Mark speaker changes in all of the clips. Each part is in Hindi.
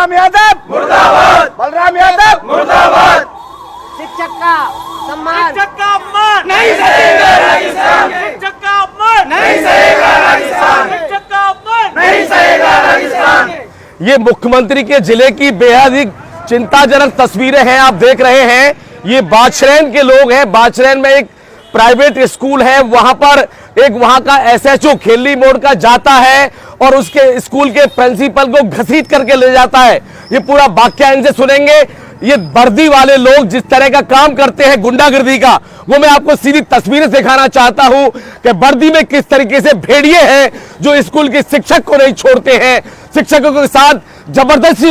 Speaker 1: बलराम यादव मुर्दाबाद, बलराम यादव मुर्दाबाद।
Speaker 2: शिक्षक का सम्मान,
Speaker 1: शिक्षक का अपमान नहीं सहेगा राजस्थान, शिक्षक का अपमान नहीं सहेगा राजस्थान, शिक्षक का अपमान नहीं सहेगा राजस्थान।
Speaker 3: ये मुख्यमंत्री के जिले की बेहद ही चिंताजनक तस्वीरें हैं, आप देख रहे हैं। ये बाछरैन के लोग हैं। बाछरैन में एक प्राइवेट स्कूल है, वहां पर एक वहां का एसएचओ खेली मोड़ का जाता है और उसके स्कूल के प्रिंसिपल को घसीट करके ले जाता है। ये पूरा वाकया इनसे सुनेंगे। ये वर्दी वाले लोग जिस तरह का काम करते हैं गुंडागर्दी का, वो मैं आपको सीधी तस्वीरें दिखाना चाहता हूं कि वर्दी में किस तरीके से भेड़िए हैं जो स्कूल के शिक्षक को नहीं छोड़ते हैं, शिक्षकों के साथ जबरदस्ती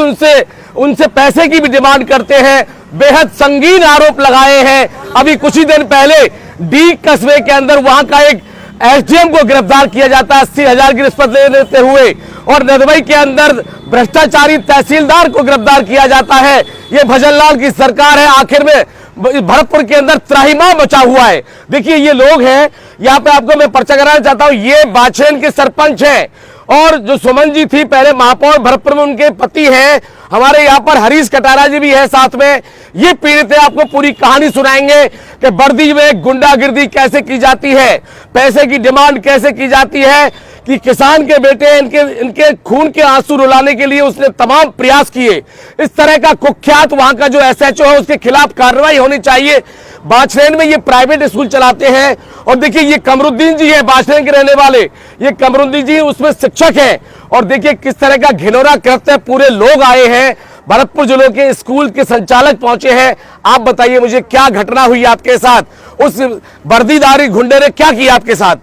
Speaker 3: उनसे पैसे की भी डिमांड करते हैं। बेहद संगीन आरोप लगाए हैं। अभी कुछ ही दिन पहले डी कस्बे के अंदर वहां का एक एसडीएम को गिरफ्तार किया जाता है 80,000 की रिश्वत लेते हुए, और नदबई के अंदर भ्रष्टाचारी तहसीलदार को गिरफ्तार किया जाता है। ये भजनलाल की सरकार है। आखिर में भरतपुर के अंदर त्राहिमाम मचा हुआ है। देखिए ये लोग हैं, यहाँ पे आपको मैं पर्चा कराना चाहता हूँ। ये बाछरैन के सरपंच हैं और जो सुमन जी थी पहले महापौर भरतपुर में, उनके पति हैं। हमारे यहाँ पर हरीश कटारा जी भी है साथ में। ये पीड़ित है, आपको पूरी कहानी सुनाएंगे कि वर्दी में गुंडागिर्दी कैसे की जाती है, पैसे की डिमांड कैसे की जाती है, कि किसान के बेटे इनके खून के आंसू रुलाने के लिए उसने तमाम प्रयास किए। इस तरह का कुख्यात वहां का जो एसएचओ है उसके खिलाफ कार्रवाई होनी चाहिए। बाछरैन में ये प्राइवेट स्कूल चलाते हैं और देखिए ये कमरुद्दीन जी है, बाछरैन के रहने वाले। ये कमरुद्दीन जी उसमें शिक्षक हैं और देखिए किस तरह का घिनौना कृत्य, पूरे लोग आए हैं। भरतपुर जिले के स्कूल के संचालक पहुंचे हैं। आप बताइए मुझे क्या घटना हुई आपके साथ, उस वर्दीधारी गुंडे ने क्या किया आपके साथ?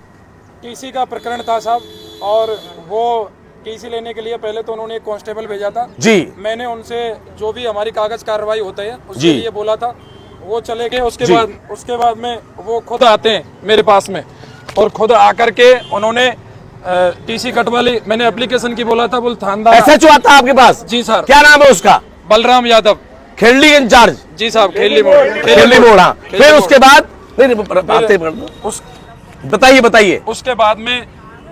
Speaker 4: टीसी का प्रकरण था साहब, और वो टीसी लेने के लिए पहले तो उन्होंने एक कांस्टेबल भेजा था
Speaker 3: जी।
Speaker 4: मैंने उनसे जो भी हमारी कागज कार्रवाई होता है उसके लिए बोला था, वो चले गए। उसके बाद में वो खुद आते हैं मेरे पास में, और खुद आकर के उन्होंने टीसी कटवाली। मैंने एप्लीकेशन की बोला था, बोल थानदार
Speaker 3: एसएचओ आता आपके पास?
Speaker 4: जी सर।
Speaker 3: क्या नाम है उसका?
Speaker 4: बलराम यादव,
Speaker 3: खेली इंचार्ज।
Speaker 4: जी साहब, खेली मोड़।
Speaker 3: हाँ। फिर उसके बाद बताइए।
Speaker 4: उसके बाद में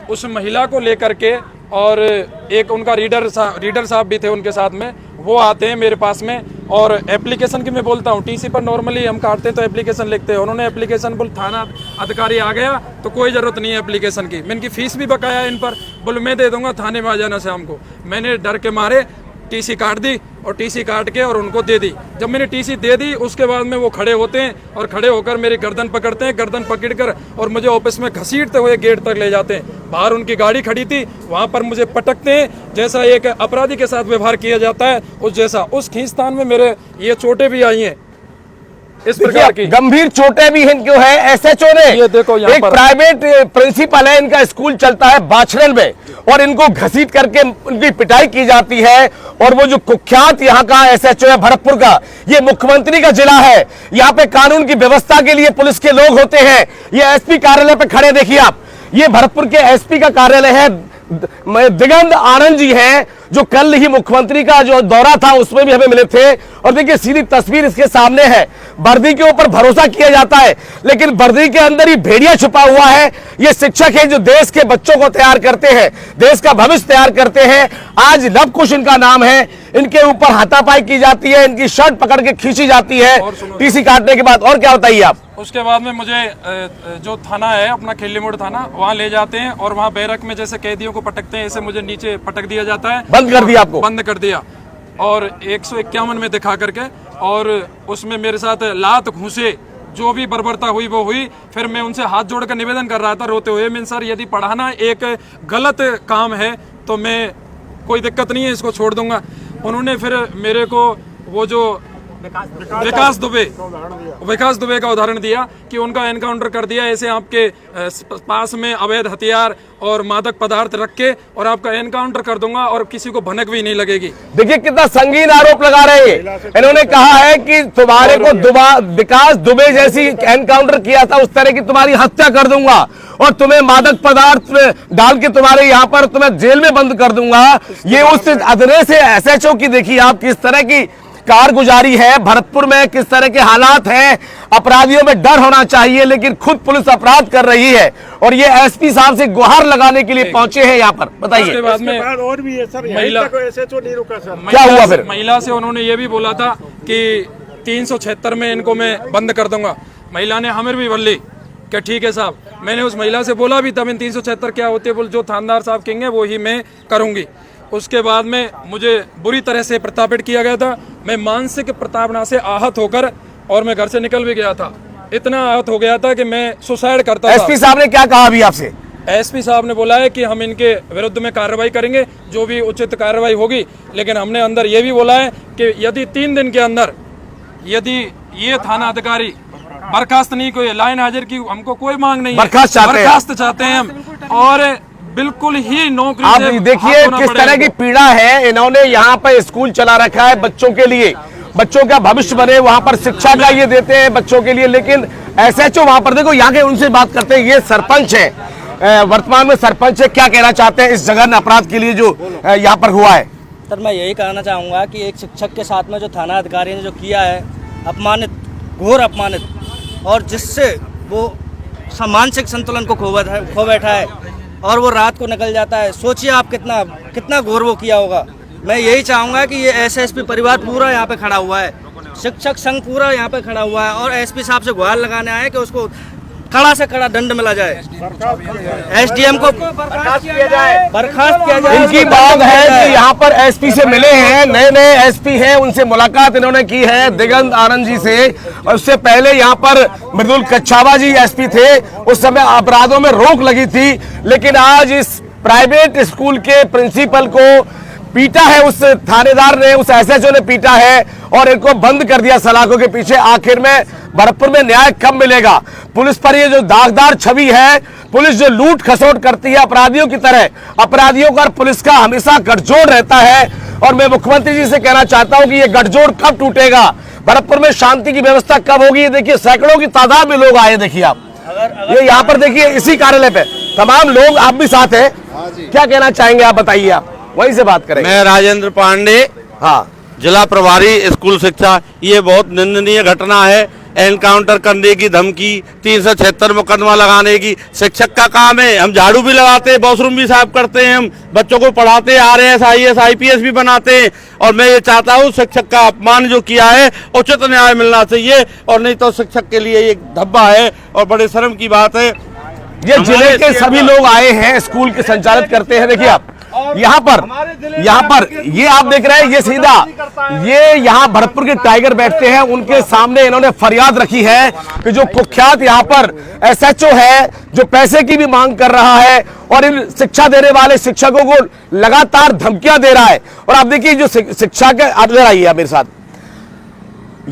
Speaker 4: उस महिला को लेकर के, और एक उनका रीडर साहब भी थे उनके साथ में, वो आते हैं मेरे पास में। और एप्लीकेशन की मैं बोलता हूँ, टीसी पर नॉर्मली हम काटते हैं तो एप्लीकेशन लिखते हैं। उन्होंने एप्लीकेशन बोल थाना अधिकारी आ गया तो कोई जरूरत नहीं है एप्लीकेशन की। मैं इनकी फीस भी बकाया इन पर, बोल मैं दे दूंगा, थाने में आ जाना शाम को। मैंने डर के मारे टीसी काट दी, और टीसी काट के और उनको दे दी। जब मैंने टीसी दे दी उसके बाद में वो खड़े होते हैं और खड़े होकर मेरी गर्दन पकड़ते हैं, गर्दन पकड़कर और मुझे ऑफिस में घसीटते हुए गेट तक ले जाते हैं। बाहर उनकी गाड़ी खड़ी थी, वहां पर मुझे पटकते हैं, जैसा एक अपराधी के साथ व्यवहार किया जाता है उस जैसा। उस खींचतान में मेरे ये चोटें भी आई हैं, इस प्रकार की
Speaker 3: गंभीर चोटें भी इनको है। एसएचओ ने,
Speaker 4: ये देखो यहाँ
Speaker 3: एक प्राइवेट प्रिंसिपल है, इनका स्कूल चलता है बाछरैन में, और इनको घसीट करके उनकी पिटाई की जाती है। और वो जो कुख्यात यहाँ का एसएचओ है भरतपुर का, ये मुख्यमंत्री का जिला है। यहाँ पे कानून की व्यवस्था के लिए पुलिस के लोग होते हैं। ये एसपी कार्यालय पे खड़े देखिए आप, ये भरतपुर के एसपी का कार्यालय है। दिगंत आनंद जी हैं जो कल ही मुख्यमंत्री का जो दौरा था उसमें भी हमें मिले थे। और देखिए सीधी तस्वीर इसके सामने है। वर्दी के ऊपर भरोसा किया जाता है, लेकिन वर्दी के अंदर ही भेड़िया छुपा हुआ है। ये शिक्षक है जो देश के बच्चों को तैयार करते हैं, देश का भविष्य तैयार करते हैं। आज लवकुश इनका नाम है, इनके ऊपर हाथापाई की जाती है, इनकी शर्ट पकड़ के खींची जाती है टीसी काटने के बाद। और क्या बताइए आप?
Speaker 4: उसके बाद में मुझे जो थाना है अपना खेली मोड़ थाना, वहाँ ले जाते हैं और वहाँ बैरक में जैसे कैदियों को पटकते हैं ऐसे मुझे नीचे पटक दिया जाता है।
Speaker 3: बंद कर दिया आपको?
Speaker 4: बंद कर दिया, और 151 में दिखा करके, और उसमें मेरे साथ लात घूसे जो भी बर्बरता हुई वो हुई। फिर मैं उनसे हाथ जोड़कर निवेदन कर रहा था रोते हुए, मैं सर यदि पढ़ाना एक गलत काम है तो मैं कोई दिक्कत नहीं है, इसको छोड़ दूंगा। उन्होंने फिर मेरे को वो जो विकास दुबे का उदाहरण दिया कि उनका एनकाउंटर कर दिया ऐसे आपके पास में अवैध हथियार और मादक पदार्थ रख के, और आपका एनकाउंटर कर दूंगा और किसी को भनक भी नहीं लगेगी।
Speaker 3: देखिए कितना संगीन आरोप लगा रहे हैं। इन्होंने कहा है कि तुम्हारे को विकास दुबे जैसी एनकाउंटर किया था उस तरह की तुम्हारी हत्या कर दूंगा, और तुम्हें मादक पदार्थ डाल के तुम्हारे यहाँ पर तुम्हें जेल में बंद कर दूंगा। ये उस अदरे से एसएचओ की देखिए आप किस तरह की कारगुजारी है, भरतपुर में किस तरह के हालात हैं। अपराधियों में डर होना चाहिए, लेकिन खुद पुलिस अपराध कर रही है और ये एसपी साहब से गुहार लगाने के लिए पहुंचे हैं यहाँ पर। बताइए।
Speaker 4: उसके बाद में
Speaker 5: और भी है सर,
Speaker 4: महिला
Speaker 5: SHO नहीं रुका सर।
Speaker 3: क्या हुआ फिर?
Speaker 4: महिला से उन्होंने ये भी बोला था कि 376 में इनको मैं बंद कर दूंगा। महिला ने हमें भी बोली कि ठीक है साहब। मैंने उस महिला से बोला भी तब इन 376 क्या होते, बोल जो थानेदार साहब कहेंगे वो ही मैं करूंगी। उसके बाद में मुझे बुरी तरह से प्रताड़ित किया गया था। मैं मानसिक प्रताड़ना से आहत होकर और मैं घर से निकल भी गया था। इतना आहत हो गया था कि मैं सुसाइड करता था।
Speaker 3: एसपी साहब ने क्या कहा अभी आपसे?
Speaker 4: एसपी साहब ने बोला है कि हम इनके विरुद्ध में कार्रवाई करेंगे, जो भी उचित कार्रवाई होगी। लेकिन हमने अंदर ये भी बोला है कि यदि 3 दिन के अंदर यदि ये थाना अधिकारी बर्खास्त नहीं, कोई लाइन हाजिर की हमको कोई मांग नहीं है,
Speaker 3: बर्खास्त
Speaker 4: चाहते हैं हम, और बिल्कुल ही नौकरी
Speaker 3: आप
Speaker 4: से
Speaker 3: देखिए
Speaker 4: हाथ धोना
Speaker 3: किस तरह
Speaker 4: पड़ेगा।
Speaker 3: की पीड़ा है। इन्होंने यहाँ पर स्कूल चला रखा है बच्चों के लिए, बच्चों का भविष्य बने, वहां पर शिक्षा का ये देते हैं बच्चों के लिए। लेकिन SHO वहां पर, देखो यहाँ के, उनसे बात करते हैं। ये सरपंच है, वर्तमान में सरपंच है। क्या कहना चाहते हैं इस जघन्य अपराध के लिए जो यहाँ पर हुआ है?
Speaker 6: सर मैं यही कहना चाहूँगा कि एक शिक्षक के साथ में जो थाना अधिकारी ने जो किया है, अपमानित, घोर अपमानित, और जिससे वो मानसिक संतुलन को खो बैठा है और वो रात को निकल जाता है। सोचिए आप कितना घोर वो किया होगा। मैं यही चाहूँगा कि ये SSP परिवार पूरा यहाँ पे खड़ा हुआ है, शिक्षक संघ पूरा यहाँ पे खड़ा हुआ है और SP साहब से गुहार लगाने आए कि उसको कड़ा से कड़ा दंड मिला जाए, SDM को बर्खास्त किया जाए।
Speaker 3: इनकी बात है कि यहाँ पर SP से मिले हैं, नए SP हैं, उनसे मुलाकात इन्होंने की है दिगंत आनंद जी से। और उससे पहले यहाँ पर मृदुल कच्छावा जी SP थे, उस समय अपराधों में रोक लगी थी। लेकिन आज इस प्राइवेट स्कूल के प्रिंसिपल को पीटा है उस थानेदार ने, उस SHO ने पीटा है और इनको बंद कर दिया सलाखों के पीछे। आखिर में भरतपुर में न्याय कब मिलेगा? पुलिस पर ये जो दागदार छवि है, पुलिस जो लूट खसोट करती है अपराधियों की तरह, अपराधियों का पुलिस का हमेशा गठजोड़ रहता है। और मैं मुख्यमंत्री जी से कहना चाहता हूं कि ये गठजोड़ कब टूटेगा, भरतपुर में शांति की व्यवस्था कब होगी? ये देखिए सैकड़ों की तादाद में लोग आए, देखिए आप ये यहाँ पर देखिए इसी कार्यालय पे तमाम लोग, आप भी साथ हैं। क्या कहना चाहेंगे आप, बताइए, आप वहीं से बात करेंगे।
Speaker 7: मैं राजेंद्र पांडे,
Speaker 3: हाँ,
Speaker 7: जिला प्रभारी स्कूल शिक्षा। ये बहुत निंदनीय घटना है। एनकाउंटर करने की धमकी, 376 मुकदमा लगाने की। शिक्षक का काम है, हम झाड़ू भी लगाते हैं, वॉशरूम भी साफ करते हैं, हम बच्चों को पढ़ाते हैं, RAS IAS IPS भी बनाते हैं। और मैं ये चाहता हूँ शिक्षक का अपमान जो किया है उचित न्याय मिलना चाहिए, और नहीं तो शिक्षक के लिए एक धब्बा है और बड़े शर्म की बात है।
Speaker 3: ये जिले के सभी लोग आए हैं, स्कूल के संचालित करते हैं। देखिए आप यहाँ पर ये आप देख रहे हैं, ये सीधा ये यहाँ भरतपुर के टाइगर बैठते हैं, उनके सामने इन्होंने फरियाद रखी है कि जो कुख्यात यहाँ पर SHO है, जो पैसे की भी मांग कर रहा है और इन शिक्षा देने वाले शिक्षकों को लगातार धमकियां दे रहा है। और आप देखिए जो शिक्षा के, आप इधर आइए मेरे साथ,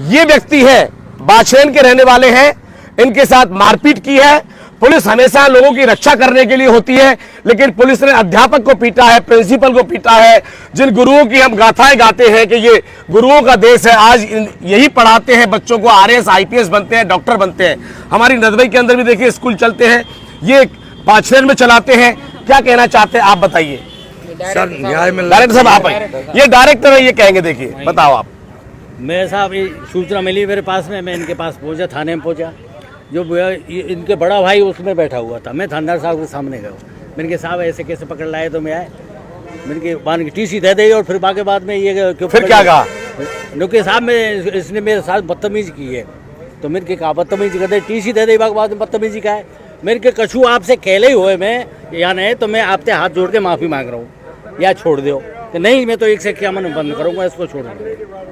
Speaker 3: ये व्यक्ति है बाछरेन के रहने वाले हैं, इनके साथ मारपीट की है। पुलिस हमेशा लोगों की रक्षा करने के लिए होती है, लेकिन पुलिस ने अध्यापक को पीटा है, प्रिंसिपल को पीटा है, जिन गुरुओं की हम गाथाएं गाते हैं कि ये गुरुओं का देश है, आज यही पढ़ाते हैं बच्चों को, RAS IPS बनते हैं, डॉक्टर बनते हैं। हमारी नदबई के अंदर भी देखिए स्कूल चलते हैं, ये बाछरेन में चलाते हैं। क्या कहना चाहते हैं आप, बताइए
Speaker 7: सर। न्याय मिलना।
Speaker 3: डायरेक्टर साहब आप ये डायरेक्टर है, ये कहेंगे, देखिए बताओ आप।
Speaker 8: मैं साहब ये सूचना मिली मेरे पास में, मैं इनके पास पहुंचा, थाने में पहुंचा। जो इनके बड़ा भाई उसमें बैठा हुआ था, मैं थानेदार साहब के सामने गया। मैंने कहा साहब ऐसे कैसे पकड़ लाए, तो मैं आए, मैंने कहा मान की TC दे दी। और फिर बाकी बाद में ये
Speaker 3: फिर क्या कहा?
Speaker 8: क्योंकि साहब में इसने मेरे साथ बदतमीजी की है, तो मैंने कहा बदतमीजी कर दे, TC दे दी, बाद में बदतमीजी का है। मेरे के कछु आपसे कहले ही हुए मैं या नहीं, तो मैं आपसे हाथ जोड़ के माफ़ी मांग रहा हूँ, या छोड़ दो। कि नहीं, मैं तो एक से क्या मन बंद करूँगा, इसको छोड़ूंगा।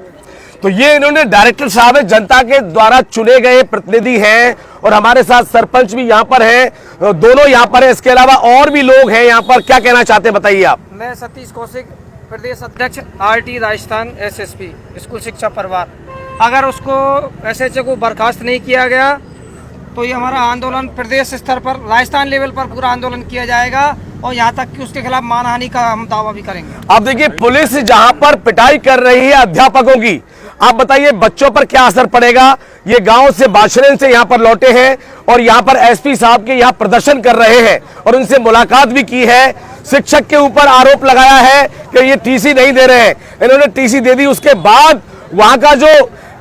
Speaker 3: तो ये इन्होंने डायरेक्टर साहब है, जनता के द्वारा चुने गए प्रतिनिधि हैं और हमारे साथ सरपंच भी यहाँ पर है, दोनों यहाँ पर है। इसके अलावा और भी लोग हैं यहाँ पर। क्या कहना चाहते हैं, बताइए आप।
Speaker 2: मैं सतीश कौशिक, प्रदेश अध्यक्ष RT राजस्थान SSP स्कूल शिक्षा परिवार। अगर उसको SHO को बर्खास्त नहीं किया गया तो ये हमारा आंदोलन प्रदेश स्तर पर, राजस्थान लेवल पर पूरा आंदोलन किया जाएगा और यहाँ तक कि उसके खिलाफ मानहानि का हम दावा भी करेंगे।
Speaker 3: अब देखिए पुलिस जहाँ पर पिटाई कर रही है अध्यापकों की, आप बताइए बच्चों पर क्या असर पड़ेगा। ये गांव से बाछरेन से यहाँ पर लौटे हैं और यहाँ पर SP साहब के यहाँ प्रदर्शन कर रहे हैं और उनसे मुलाकात भी की है। शिक्षक के ऊपर आरोप लगाया है कि ये TC नहीं दे रहे हैं, इन्होंने TC दे दी। उसके बाद वहां का जो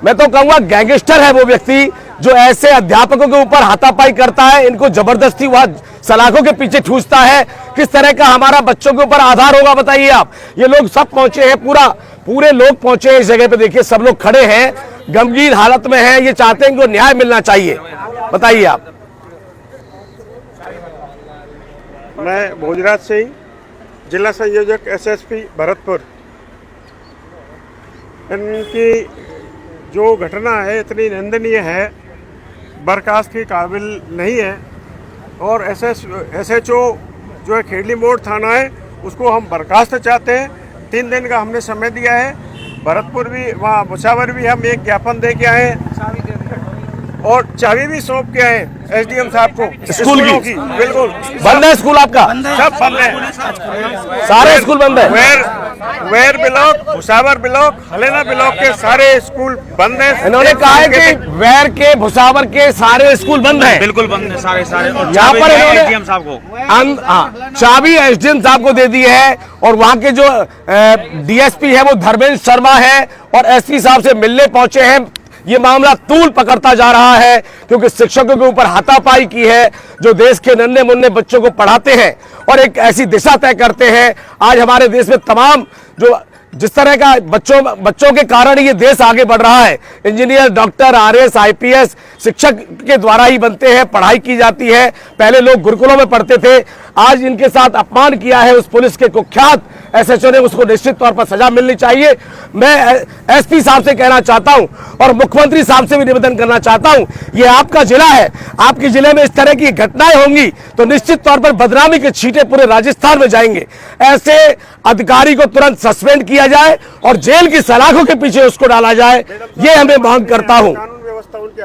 Speaker 3: मैं तो कहूंगा गैंगस्टर है वो व्यक्ति जो ऐसे अध्यापकों के ऊपर हाथापाई करता है, इनको जबरदस्ती वहां सलाखों के पीछे ठूसता है। किस तरह का हमारा बच्चों के ऊपर आधार होगा बताइए आप। ये लोग सब पहुंचे हैं, पूरे लोग पहुंचे हैं इस जगह पे, देखिए सब लोग खड़े हैं, गमगीन हालत में हैं, ये चाहते हैं कि न्याय मिलना चाहिए। बताइए आप।
Speaker 5: मैं भोजराज से ही जिला संयोजक एसएसपी भरतपुर। इनकी जो घटना है इतनी निंदनीय है, बर्खास्त के काबिल नहीं है। और एसएचओ जो है खेड़ली मोड़ थाना है उसको हम बर्खास्त चाहते हैं। 3 दिन का हमने समय दिया है। भरतपुर भी वहाँ भुसावर भी हम एक ज्ञापन दे के आए और चाबी भी सौंप के आए एसडीएम साहब को
Speaker 3: स्कूल की।
Speaker 5: बिल्कुल
Speaker 3: बंद है स्कूल आपका?
Speaker 5: सब बंद है,
Speaker 3: सारे स्कूल बंद है।
Speaker 5: Weir block, Bhusawar block, Halena block के सारे स्कूल बंद हैं।
Speaker 3: इन्होंने कहा है कि वेर के भुसावर के सारे स्कूल बंद हैं।
Speaker 6: बिल्कुल बंद है सारे। और
Speaker 3: यहाँ पर इन्होंने
Speaker 6: एसडीएम साहब को
Speaker 3: चाबी एसडीएम साहब को दे दी है और वहां के जो डीएसपी है वो धर्मेंद्र शर्मा है और एसपी साहब से मिलने पहुंचे हैं। ये मामला तूल पकड़ता जा रहा है क्योंकि शिक्षकों के ऊपर हाथापाई की है जो देश के नन्हे मुन्ने बच्चों को पढ़ाते हैं और एक ऐसी दिशा तय करते हैं। आज हमारे देश में तमाम जो जिस तरह का बच्चों के कारण ये देश आगे बढ़ रहा है, इंजीनियर, डॉक्टर, आरएस, आईपीएस शिक्षक के द्वारा ही बनते हैं, पढ़ाई की जाती है। पहले लोग गुरुकुलों में पढ़ते थे। आज इनके साथ अपमान किया है उस पुलिस के कुख्यात एसएचओ ने, उसको निश्चित तौर पर सजा मिलनी चाहिए। मैं एसपी साहब से कहना चाहता हूं और मुख्यमंत्री साहब से भी निवेदन करना चाहता हूं, ये आपका जिला है, आपके जिले में इस तरह की घटनाएं होंगी तो निश्चित तौर पर बदनामी के छींटे पूरे राजस्थान में जाएंगे। ऐसे अधिकारी को तुरंत सस्पेंड किया जाए और जेल की सलाखों के पीछे उसको डाला जाए, ये हमें मांग करता हूं।
Speaker 5: कानून व्यवस्था उनके